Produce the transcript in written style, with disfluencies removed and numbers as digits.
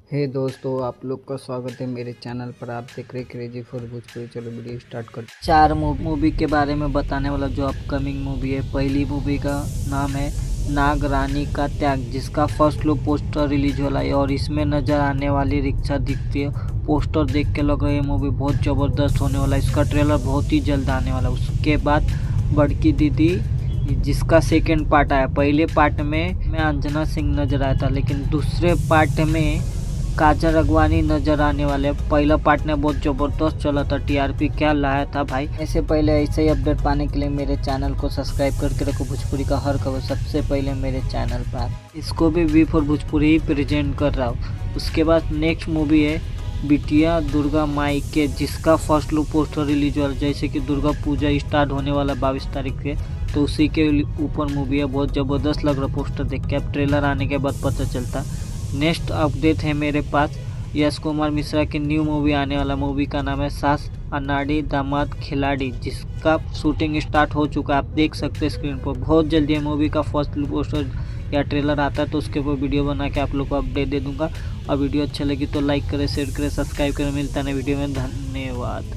हे दोस्तों, आप लोग का स्वागत है मेरे चैनल पर। आप देख रहे क्रेजी फॉर भोजपुरी। चलो वीडियो स्टार्ट कर। चार मूवी के बारे में बताने वाला जो अपकमिंग मूवी है। पहली मूवी का नाम है नाग रानी का त्याग, जिसका फर्स्ट लुक पोस्टर रिलीज वाला है और इसमें नजर आने वाली रिक्शा दिखती है। पोस्टर देख के लग रहा है ये मूवी बहुत ज़बरदस्त होने वाला है। इसका ट्रेलर बहुत ही जल्द आने वाला है। उसके बाद बड़की दीदी, जिसका सेकेंड पार्ट आया। पहले पार्ट में अंजना सिंह नजर आया था, लेकिन दूसरे पार्ट में काजल अगवानी नजर आने वाले। पहला पार्ट ने बहुत जबरदस्त चला था, टीआरपी क्या लाया था भाई। ऐसे पहले ऐसे ही अपडेट पाने के लिए मेरे चैनल को सब्सक्राइब करके रखो। भोजपुरी का हर खबर सबसे पहले मेरे चैनल पर। इसको भी वी फॉर भोजपुरी ही प्रेजेंट कर रहा हूँ। उसके बाद नेक्स्ट मूवी है बिटिया दुर्गा माई के, जिसका फर्स्ट लुक पोस्टर रिलीज हुआ। जैसे कि दुर्गा पूजा स्टार्ट होने वाला 22 तारीख से, तो उसी के ऊपर मूवी है। बहुत ज़बरदस्त लग रहा पोस्टर देख के। अब ट्रेलर आने के बाद पता चलता। नेक्स्ट अपडेट है मेरे पास यश कुमार मिश्रा की न्यू मूवी आने वाला। मूवी का नाम है सास अनाड़ी दामाद खिलाड़ी, जिसका शूटिंग स्टार्ट हो चुका है। आप देख सकते हैं स्क्रीन पर। बहुत जल्दी ये मूवी का फर्स्ट लुक पोस्टर या ट्रेलर आता है, तो उसके ऊपर वीडियो बना के आप लोग को अपडेट दे दूंगा। और वीडियो अच्छा लगी तो लाइक करें, शेयर करें, सब्सक्राइब करें। मिलता है वीडियो में। धन्यवाद।